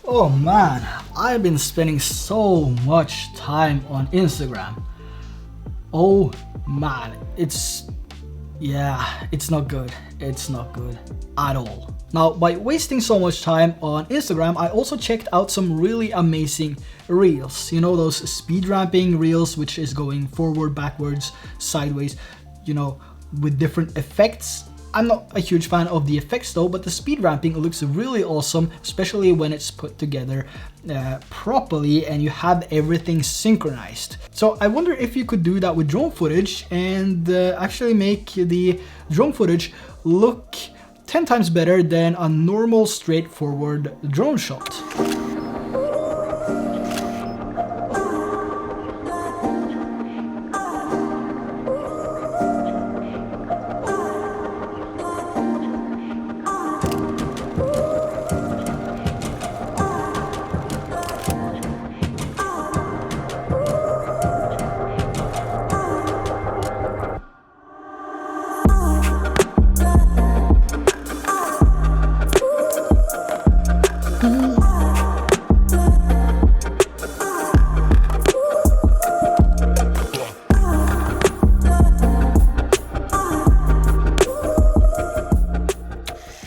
Oh man, I've been spending so much time on Instagram. Oh man, it's not good. It's not good at all. Now, by wasting so much time on Instagram, I also checked out some really amazing reels. You know, those speed ramping reels, which is going forward, backwards, sideways, you know, with different effects. I'm not a huge fan of the effects though, but the speed ramping looks really awesome, especially when it's put together properly and you have everything synchronized. So I wonder if you could do that with drone footage and actually make the drone footage look 10 times better than a normal straightforward drone shot.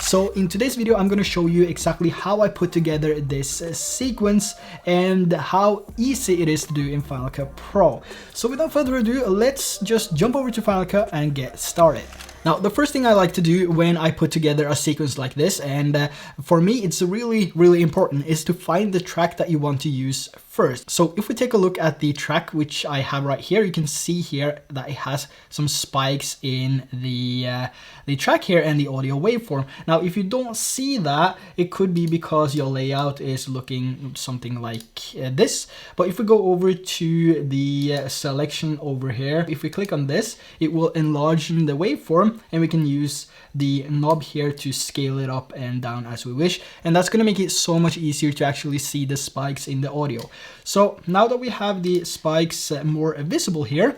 So in today's video, I'm going to show you exactly how I put together this sequence and how easy it is to do in Final Cut Pro. So without further ado, let's just jump over to Final Cut and get started. Now, the first thing I like to do when I put together a sequence like this, and for me it's really important, is to find the track that you want to use first. So if we take a look at the track which I have right here, you can see here that it has some spikes in the track here and the audio waveform. Now, if you don't see that, it could be because your layout is looking something like this. But if we go over to the selection over here, if we click on this, it will enlarge the waveform, and we can use the knob here to scale it up and down as we wish, and that's going to make it so much easier to actually see the spikes in the audio. So now that we have the spikes more visible here,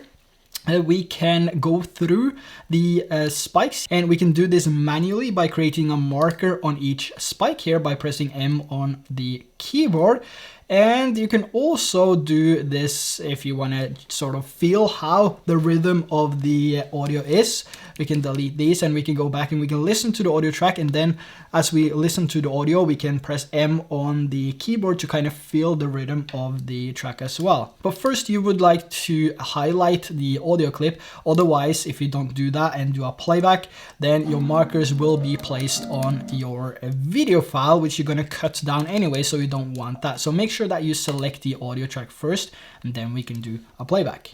we can go through the spikes, and we can do this manually by creating a marker on each spike here by pressing M on the keyboard. And you can also do this if you want to sort of feel how the rhythm of the audio is. We can delete these and we can go back and we can listen to the audio track, and then as we listen to the audio, we can press M on the keyboard to kind of feel the rhythm of the track as well. But first, you would like to highlight the audio clip. Otherwise, if you don't do that and do a playback, then your markers will be placed on your video file, which you're going to cut down anyway, so you don't want that. So make sure that you select the audio track first, and then we can do a playback.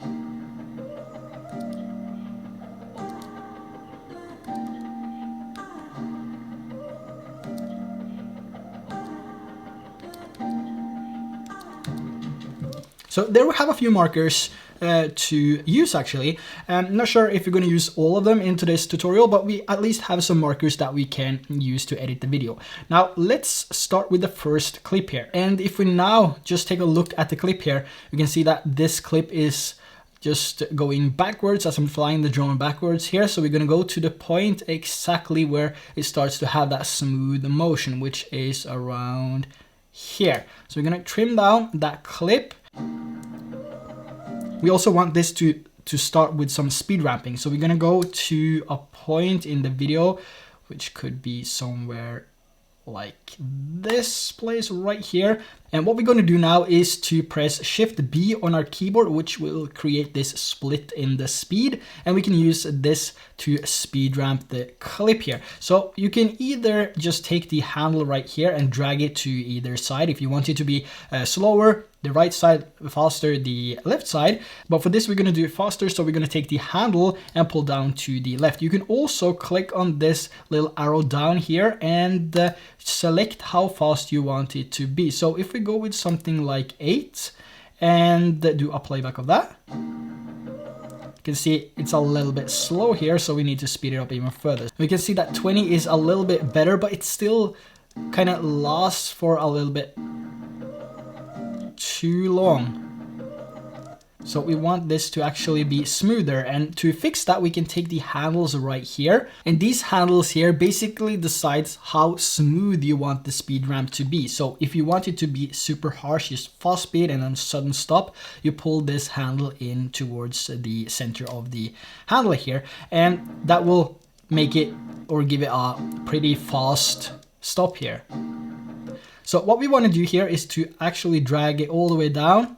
So there we have a few markers to use actually. I'm not sure if you're going to use all of them in today's tutorial, but we at least have some markers that we can use to edit the video. Now let's start with the first clip here. And if we now just take a look at the clip here, you can see that this clip is just going backwards as I'm flying the drone backwards here. So we're going to go to the point exactly where it starts to have that smooth motion, which is around here. So we're going to trim down that clip. We also want this to start with some speed ramping. So we're going to go to a point in the video, which could be somewhere like this place right here. And what we're going to do now is to press Shift B on our keyboard, which will create this split in the speed. And we can use this to speed ramp the clip here. So you can either just take the handle right here and drag it to either side. If you want it to be slower, the right side, faster, the left side. But for this, we're going to do it faster. So we're going to take the handle and pull down to the left. You can also click on this little arrow down here and select how fast you want it to be. So if we go with something like 8 and do a playback of that, you can see it's a little bit slow here, so we need to speed it up even further. We can see that 20 is a little bit better, but it still kind of lasts for a little bit too long. So we want this to actually be smoother, and to fix that we can take the handles right here, and these handles here basically decides how smooth you want the speed ramp to be. So if you want it to be super harsh, just fast speed and then sudden stop, you pull this handle in towards the center of the handle here, and that will make it or give it a pretty fast stop here. So what we want to do here is to actually drag it all the way down,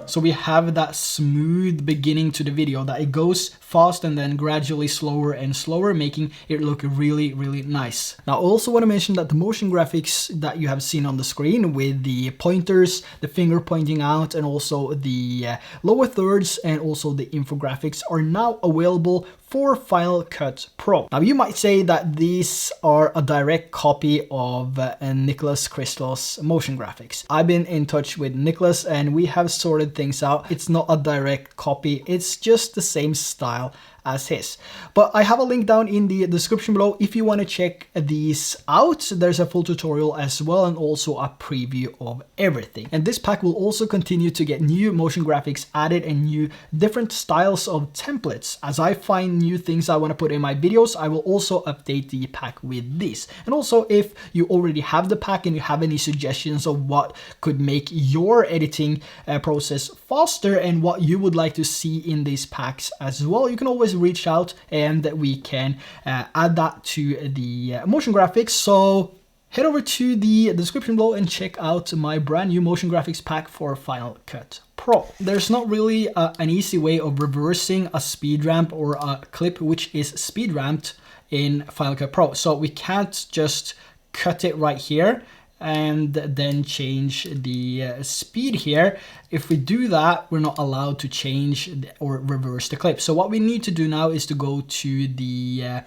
so we have that smooth beginning to the video, that it goes fast and then gradually slower and slower, making it look really, really nice. Now I also want to mention that the motion graphics that you have seen on the screen with the pointers, the finger pointing out, and also the lower thirds and also the infographics are now available for Final Cut Pro. Now you might say that these are a direct copy of Nicholas Crystal's motion graphics. I've been in touch with Nicholas and we have sorted things out. It's not a direct copy, it's just the same style as his. But I have a link down in the description below if you want to check these out. There's a full tutorial as well, and also a preview of everything. And this pack will also continue to get new motion graphics added and new different styles of templates. As I find new things I want to put in my videos, I will also update the pack with this. And also, if you already have the pack and you have any suggestions of what could make your editing process faster and what you would like to see in these packs as well, you can always reach out and we can add that to the motion graphics. So head over to the description below and check out my brand new motion graphics pack for Final Cut Pro. There's not really an easy way of reversing a speed ramp or a clip which is speed ramped in Final Cut Pro. So we can't just cut it right here and then change the speed here. If we do that, we're not allowed to change or reverse the clip. So what we need to do now is to go to the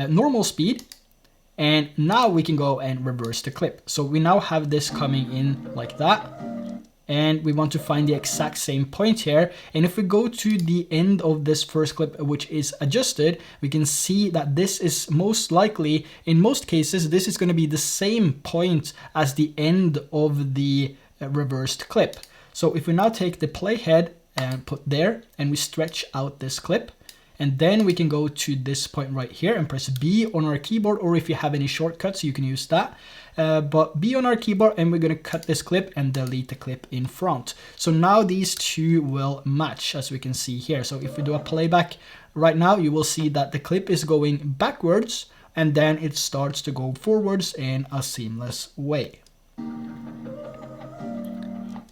normal speed, and now we can go and reverse the clip. So we now have this coming in like that, and we want to find the exact same point here. And if we go to the end of this first clip, which is adjusted, we can see that this is most likely, in most cases, this is going to be the same point as the end of the reversed clip. So if we now take the playhead and put there, and we stretch out this clip, and then we can go to this point right here and press B on our keyboard, or if you have any shortcuts, you can use that. But B on our keyboard, and we're gonna cut this clip and delete the clip in front. So now these two will match, as we can see here. So if we do a playback right now, you will see that the clip is going backwards, and then it starts to go forwards in a seamless way.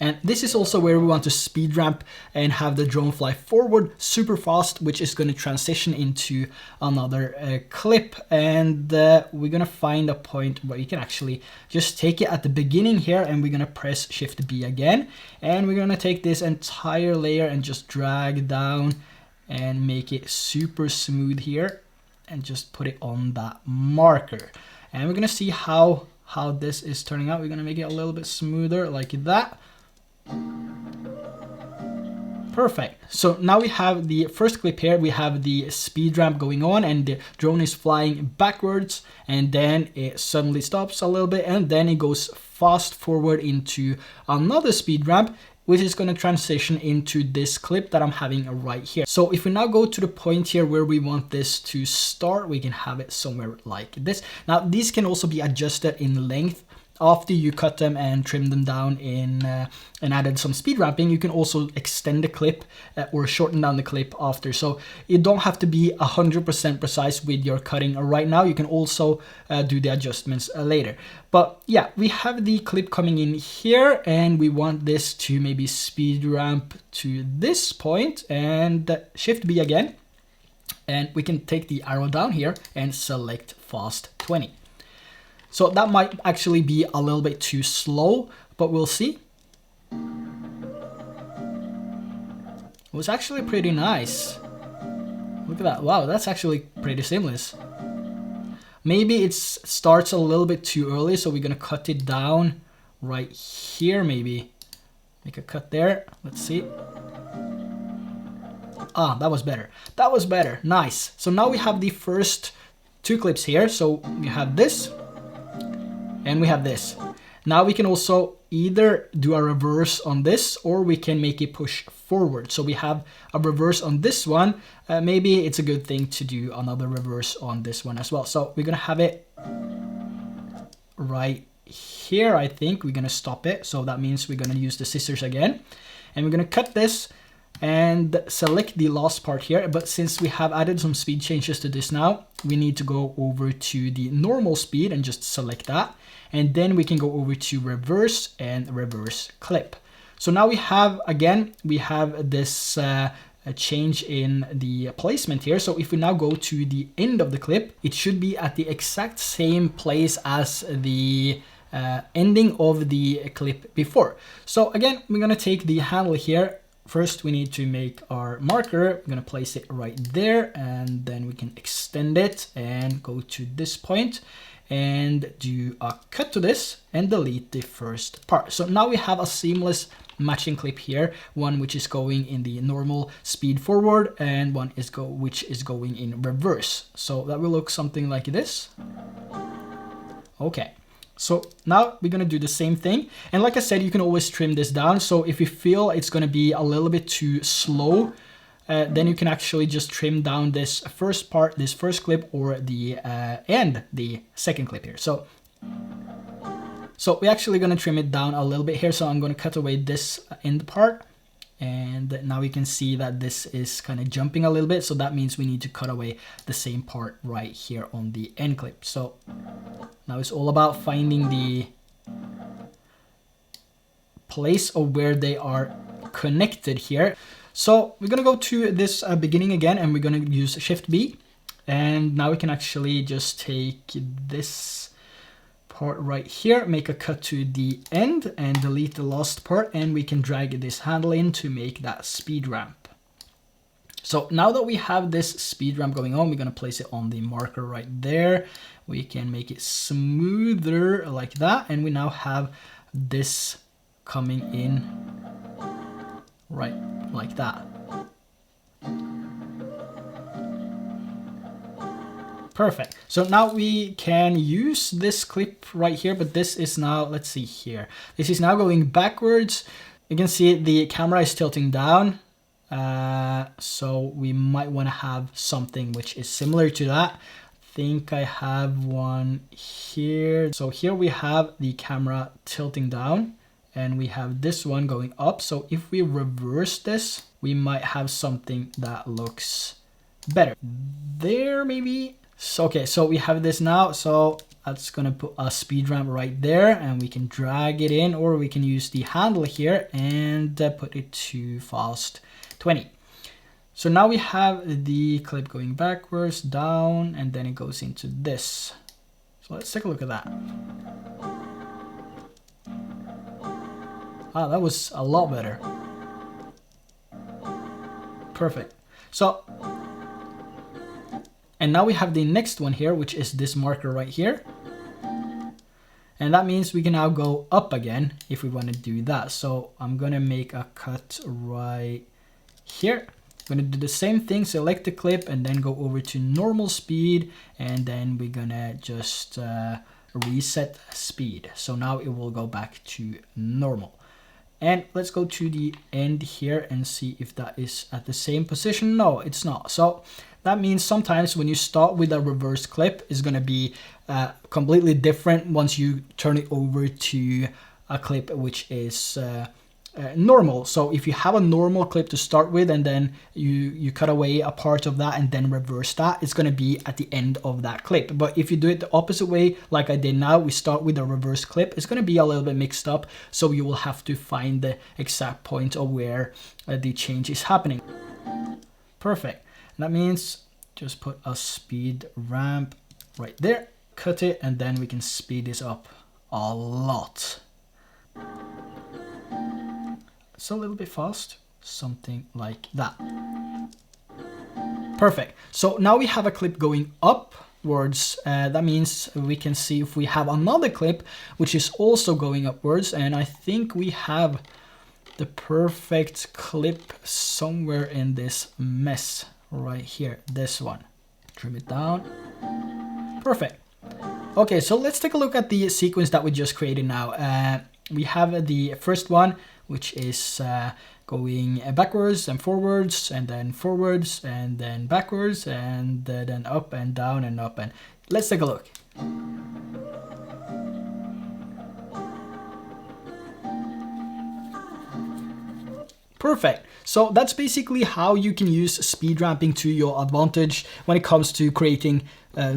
And this is also where we want to speed ramp and have the drone fly forward super fast, which is going to transition into another clip. And we're going to find a point where you can actually just take it at the beginning here, and we're going to press Shift B again. And we're going to take this entire layer and just drag down and make it super smooth here, and just put it on that marker. And we're going to see how this is turning out. We're going to make it a little bit smoother like that. Perfect. So now we have the first clip here. We have the speed ramp going on, and the drone is flying backwards, and then it suddenly stops a little bit, and then it goes fast forward into another speed ramp, which is going to transition into this clip that I'm having right here. So if we now go to the point here where we want this to start, we can have it somewhere like this. Now these can also be adjusted in length. After you cut them and trim them down in and added some speed ramping, you can also extend the clip or shorten down the clip after. So you don't have to be 100% precise with your cutting right now. You can also do the adjustments later. But yeah, we have the clip coming in here, and we want this to maybe speed ramp to this point, and Shift B again. And we can take the arrow down here and select Fast 20. So that might actually be a little bit too slow, but we'll see. It was actually pretty nice. Look at that. Wow, that's actually pretty seamless. Maybe it starts a little bit too early, so we're gonna cut it down right here maybe. Make a cut there. Let's see. Ah, that was better. That was better. Nice. So now we have the first two clips here. So we have this. And we have this. Now we can also either do a reverse on this, or we can make it push forward. So we have a reverse on this one. Maybe it's a good thing to do another reverse on this one as well. So we're gonna have it right here. I think we're gonna stop it. So that means we're gonna use the scissors again, and we're gonna cut this and select the last part here. But since we have added some speed changes to this now, we need to go over to the normal speed and just select that. And then we can go over to reverse and reverse clip. So now we have, again, we have this change in the placement here. So if we now go to the end of the clip, it should be at the exact same place as the ending of the clip before. So again, we're gonna take the handle here. First, we need to make our marker. I'm gonna place it right there, and then we can extend it and go to this point and do a cut to this and delete the first part. So now we have a seamless matching clip here, one which is going in the normal speed forward and one is which is going in reverse. So that will look something like this. Okay. So now we're gonna do the same thing. And like I said, you can always trim this down. So if you feel it's gonna be a little bit too slow, then you can actually just trim down this first part, this first clip, or the second clip here. So we're actually gonna trim it down a little bit here. So I'm gonna cut away this end part. And now we can see that this is kind of jumping a little bit. So that means we need to cut away the same part right here on the end clip. So now it's all about finding the place of where they are connected here. So we're gonna go to this beginning again, and we're gonna use Shift B. And now we can actually just take this part right here, make a cut to the end and delete the last part, and we can drag this handle in to make that speed ramp. So now that we have this speed ramp going on, we're gonna place it on the marker right there. We can make it smoother like that, and we now have this coming in right like that. Perfect. So now we can use this clip right here, but this is now, let's see here. This is now going backwards. You can see the camera is tilting down. So we might want to have something which is similar to that. I think I have one here. So here we have the camera tilting down, and we have this one going up. So if we reverse this, we might have something that looks better. There maybe. So, okay, so we have this now. So that's gonna put a speed ramp right there, and we can drag it in, or we can use the handle here and put it to fast 20. So now we have the clip going backwards, down, and then it goes into this. So let's take a look at that. Ah, that was a lot better. Perfect. So, and now we have the next one here, which is this marker right here. And that means we can now go up again if we want to do that. So I'm going to make a cut right here. I'm going to do the same thing, select the clip, and then go over to normal speed. And then we're going to just reset speed. So now it will go back to normal. And let's go to the end here and see if that is at the same position. No, it's not. So that means sometimes when you start with a reverse clip, it's going to be completely different once you turn it over to a clip which is normal. So if you have a normal clip to start with, and then you cut away a part of that and then reverse that, it's going to be at the end of that clip. But if you do it the opposite way, like I did now, we start with a reverse clip, it's going to be a little bit mixed up. So you will have to find the exact point of where the change is happening. Perfect. That means just put a speed ramp right there, cut it, and then we can speed this up a lot. It's a little bit fast, something like that. Perfect. So now we have a clip going upwards. That means we can see if we have another clip which is also going upwards, and I think we have the perfect clip somewhere in this mess right here, this one. Trim it down. Perfect. Okay, so let's take a look at the sequence that we just created now. we have the first one, which is going backwards and forwards, and then forwards and then backwards, and then up and down and up. And let's take a look. Perfect. So that's basically how you can use speed ramping to your advantage when it comes to creating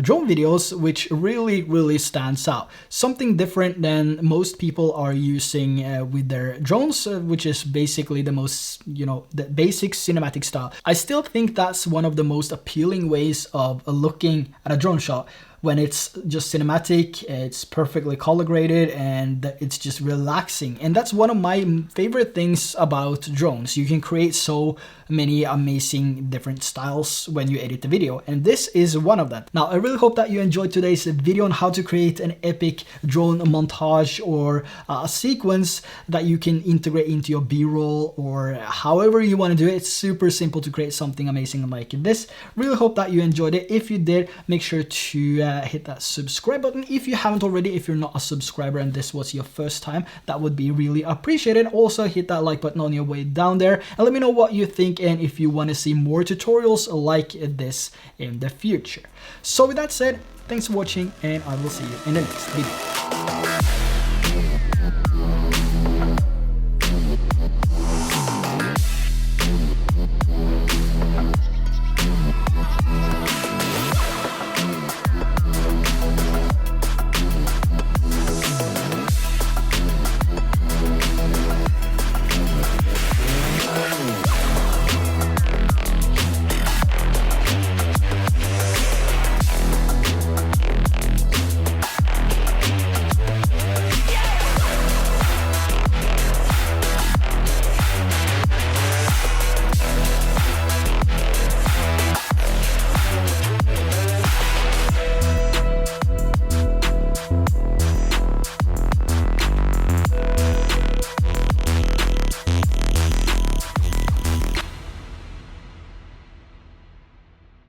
drone videos, which really stands out. Something different than most people are using with their drones, which is basically the most, the basic cinematic style. I still think that's one of the most appealing ways of looking at a drone shot. When it's just cinematic, it's perfectly color graded, and it's just relaxing. And that's one of my favorite things about drones. You can create so many amazing different styles when you edit the video, and this is one of them. Now, I really hope that you enjoyed today's video on how to create an epic drone montage or a sequence that you can integrate into your B-roll, or however you want to do it. It's super simple to create something amazing like this. Really hope that you enjoyed it. If you did, make sure to hit that subscribe button if you haven't already. If you're not a subscriber and this was your first time, that would be really appreciated. Also, hit that like button on your way down there and let me know what you think, and if you want to see more tutorials like this in the future. So with that said, thanks for watching, and I will see you in the next video.